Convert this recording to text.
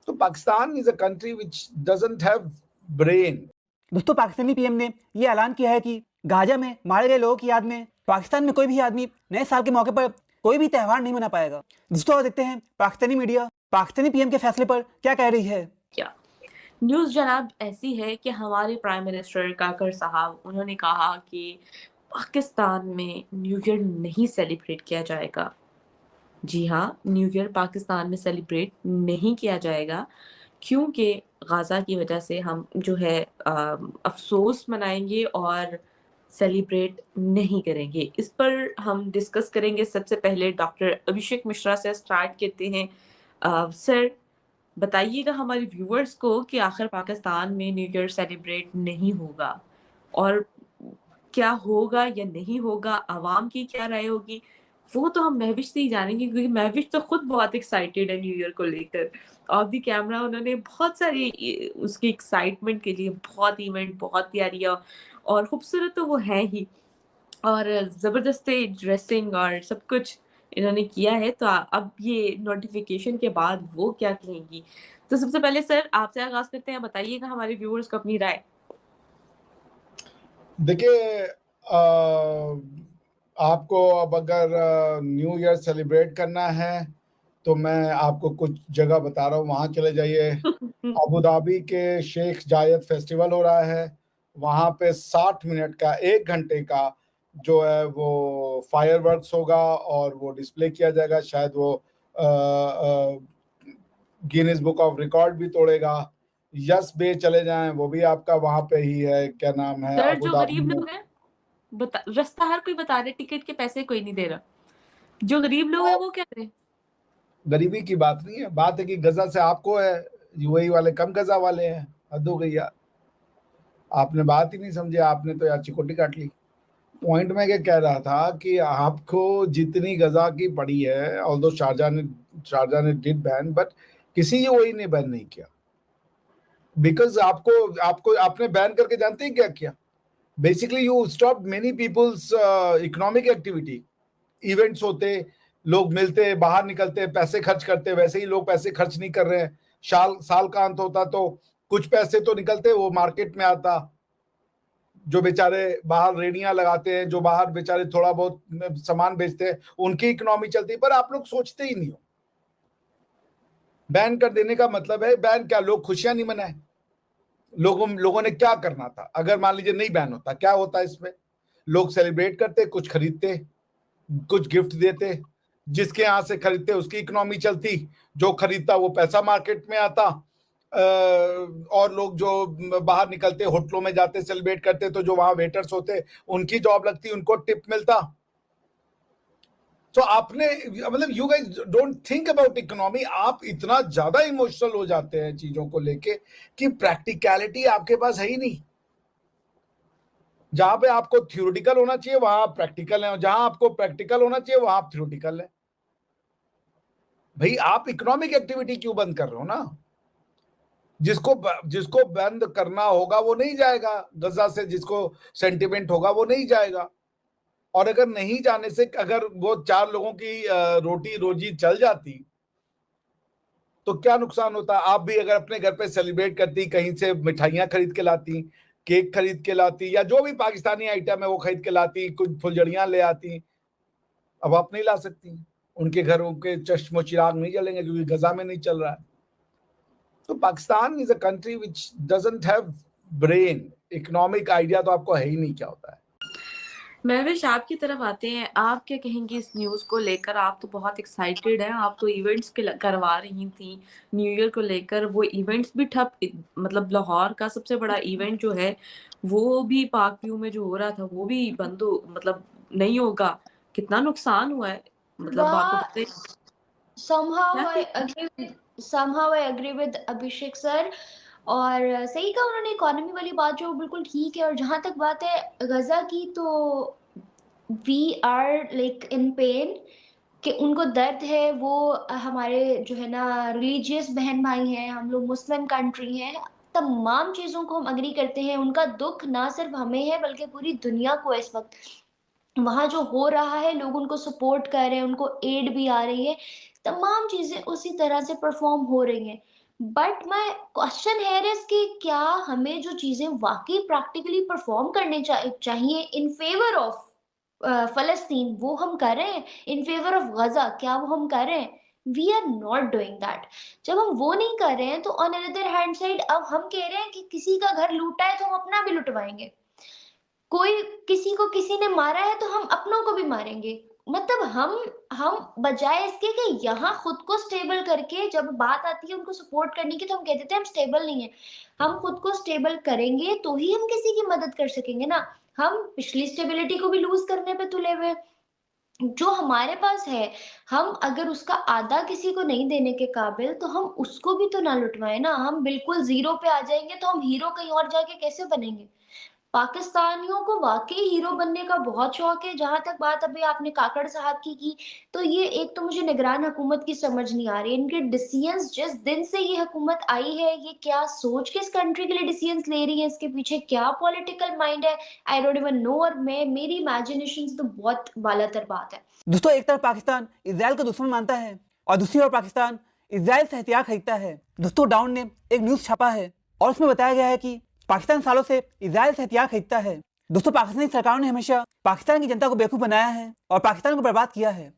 तो Pakistan is a country which doesn't have brain. दोस्तों, Pakistani PM ने ये ऐलान किया है कि गाजा में मारे गए लोगों की याद में पाकिस्तान में कोई भी आदमी नए साल के मौके पर कोई भी त्यौहार नहीं मना पाएगा। दोस्तों, देखते हैं पाकिस्तानी मीडिया पाकिस्तानी पीएम के फैसले पर क्या कह रही है। क्या न्यूज़ जनाब ऐसी है कि हमारे प्राइम मिनिस्टर काकर साहब उन्होंने कहा कि पाकिस्तान में न्यू ईयर नहीं सेलिब्रेट किया जाएगा। जी हाँ, न्यू ईयर पाकिस्तान में सेलिब्रेट नहीं किया जाएगा क्योंकि गाज़ा की वजह से हम जो है अफ़सोस मनाएँगे और सेलिब्रेट नहीं करेंगे। इस पर हम डिस्कस करेंगे। सबसे पहले डॉक्टर अभिषेक मिश्रा से स्टार्ट करते हैं। सर, बताइएगा हमारे व्यूअर्स को कि आखिर पाकिस्तान में न्यू ईयर सेलिब्रेट नहीं होगा और क्या होगा या नहीं होगा, आवाम की क्या राय होगी, वो तो हम महविश से ही जानेंगे क्योंकि महविश तो खुद बहुत एक्साइटेड है न्यू ईयर को लेकर। ऑफ द कैमरा उन्होंने बहुत सारी उसकी एक्साइटमेंट के लिए बहुत इवेंट, बहुत तैयारियाँ और खूबसूरत तो वो हैं ही और ज़बरदस्ती ड्रेसिंग और सब कुछ इन्होंने किया है। तो अब ये नोटिफ़िकेशन के बाद वो क्या कहेंगी? तो सबसे पहले सर आपसे आगाज़ करते हैं, बताइएगा हमारे व्यूअर्स को अपनी राय। देखिए, आपको अब अगर न्यू ईयर सेलिब्रेट करना है तो मैं आपको कुछ जगह बता रहा हूँ, वहाँ चले जाइए। अबू धाबी के शेख जायद फेस्टिवल हो रहा है, वहाँ पे 60 मिनट का 1 घंटे का जो है वो फायरवर्क्स होगा और वो डिस्प्ले किया जाएगा। शायद वो गिनीज बुक ऑफ रिकॉर्ड भी तोड़ेगा। यस बे चले जाएं, वो भी आपका वहाँ पे ही है, क्या नाम है, सर अबू जो धाबी गरीब में। लोग हैं, रास्ता हर कोई बता रहे टिकट के पैसे कोई नहीं दे रहा। जो गरीब लोग हैं वो क्या करें? गरीबी की बात नहीं है, बात है कि गजा से आपको है, यूएई वाले कम गजा वाले हैं। हद हो गई यार, आपने बात ही नहीं समझे, आपने तो यार चिकोटी काट ली। पॉइंट में क्या कह रहा था कि आपको जितनी गजा की पड़ी है, ऑल्दो शारजा ने डिड बैन, बट किसी यूएई ने बैन नहीं किया। बिकॉज आपको आपको आपने बैन करके जानते हैं क्या किया? Basically you stop many people's economic activity. Events होते, लोग मिलते, बाहर निकलते, पैसे खर्च करते, वैसे ही लोग पैसे खर्च नहीं कर रहे हैं। साल का अंत होता तो कुछ पैसे तो निकलते, वो मार्केट में आता। जो बेचारे बाहर रेडियां लगाते हैं, जो बाहर बेचारे थोड़ा बहुत सामान बेचते हैं, उनकी इकोनॉमी चलती है। पर आप लोग सोचते ही नहीं हो। बैन कर देने का मतलब है बैन क्या, लोग खुशियां नहीं मनाए? लोगों ने क्या करना था अगर मान लीजिए नहीं बैन होता? क्या होता इसमें? लोग सेलिब्रेट करते, कुछ खरीदते, कुछ गिफ्ट देते, जिसके यहाँ से खरीदते उसकी इकोनॉमी चलती, जो खरीदता वो पैसा मार्केट में आता। और लोग जो बाहर निकलते, होटलों में जाते, सेलिब्रेट करते, तो जो वहां वेटर्स होते उनकी जॉब लगती, उनको टिप मिलता। तो आपने मतलब you guys don't think about economy. आप इतना ज्यादा इमोशनल हो जाते हैं चीजों को लेके कि प्रैक्टिकलिटी आपके पास है ही नहीं। जहां पे आपको थ्योरेटिकल होना चाहिए वहां आप प्रैक्टिकल है, जहां आपको प्रैक्टिकल होना चाहिए वहां आप थ्योरेटिकल है। भाई आप इकोनॉमिक एक्टिविटी क्यों बंद कर रहे हो ना? जिसको बंद करना होगा वो नहीं जाएगा गजा से, जिसको सेंटिमेंट होगा वो नहीं जाएगा। और अगर नहीं जाने से अगर वो 4 लोगों की रोटी रोजी चल जाती तो क्या नुकसान होता? आप भी अगर अपने घर पे सेलिब्रेट करती, कहीं से मिठाइयां खरीद के लाती, केक खरीद के लाती, या जो भी पाकिस्तानी आइटम है वो खरीद के लाती, कुछ फुलझड़ियां ले आती। अब आप नहीं ला सकती, उनके घरों के चश्मो चिराग नहीं जलेंगे क्योंकि गजा में नहीं चल रहा है। तो Pakistan is a country which doesn't have brain. Economic idea तो आपको है ही नहीं क्या होता है। महविश आपकी तरफ आते हैं, आप क्या कहेंगी इस न्यूज़ को लेकर? आप तो बहुत एक्साइटेड हैं, आप तो इवेंट्स करवा रही थी न्यू ईयर को लेकर, वो इवेंट्स भी ठप, मतलब लाहौर का सबसे बड़ा इवेंट जो है वो भी पाक व्यू में जो हो रहा था वो भी बंद हो, मतलब नहीं होगा। कितना नुकसान हुआ है, मतलब आपको वहाँ पता है somehow क्या I agree with somehow I agree with Abhishek sir. और सही कहा उन्होंने, इकोनॉमी वाली बात जो बिल्कुल ठीक है। और जहाँ तक बात है गजा की, तो we are like in pain कि उनको दर्द है। वो हमारे जो है ना रिलीजियस बहन भाई हैं, हम लोग मुस्लिम कंट्री हैं, तमाम चीज़ों को हम अग्री करते हैं। उनका दुख ना सिर्फ हमें है बल्कि पूरी दुनिया को है इस वक्त। वहाँ जो हो रहा है, लोग उनको सपोर्ट कर रहे हैं, उनको एड भी आ रही है, तमाम चीज़ें उसी तरह से परफ़ॉर्म हो रही हैं। But my question here is कि क्या हमें जो चीजें वाकई प्रैक्टिकली परफॉर्म करने चाहिए इन फेवर ऑफ फलस्तीन, वो हम कर रहे हैं? इन फेवर ऑफ गजा, क्या वो हम कर रहे हैं? We are not doing that. जब हम वो नहीं कर रहे हैं तो ऑन अनदर हैंड साइड अब हम कह रहे हैं कि किसी का घर लूटा है तो हम अपना भी लुटवाएंगे, कोई किसी को किसी ने मारा है तो हम अपनों को भी मारेंगे। मतलब हम बजाय इसके कि यहाँ खुद को स्टेबल करके जब बात आती है उनको सपोर्ट करने की तो हम कह देते हैं हम स्टेबल नहीं है। हम खुद को स्टेबल करेंगे तो ही हम किसी की मदद कर सकेंगे ना। हम पिछली स्टेबिलिटी को भी लूज करने पे तुले हुए हैं। जो हमारे पास है, हम अगर उसका आधा किसी को नहीं देने के काबिल तो हम उसको भी तो ना लुटवाएं ना। हम बिल्कुल जीरो पे आ जाएंगे तो हम हीरो कहीं और जाके कैसे बनेंगे? पाकिस्तानियों को वाक़ई हीरो बनने का बहुत शौक है। जहाँ तक बात अभी आपने काकड़ साहब की, तो ये एक तो मुझे निगरान हुकूमत की समझ नहीं आ रही। इनके डिसीजंस जिस दिन से ये हुकूमत आई है, ये क्या सोच के इस कंट्री के लिए डिसीजंस ले रही है, इसके पीछे क्या पॉलिटिकल माइंड है, आई डोंट इवन नो। और मेरी इमेजिनेशन से तो बहुत बालातर बात है। दोस्तों, एक तरफ पाकिस्तान इजराइल को दुश्मन मानता है और दूसरी ओर पाकिस्तान इजराइल से हथियार खरीदता है। दोस्तों, डाउन ने एक न्यूज़ छापा है और उसमें बताया गया है कि पाकिस्तान सालों से इजराइल से हथियार खरीदता है। दोस्तों, पाकिस्तानी सरकारों ने हमेशा पाकिस्तान की जनता को बेवकूफ़ बनाया है और पाकिस्तान को बर्बाद किया है।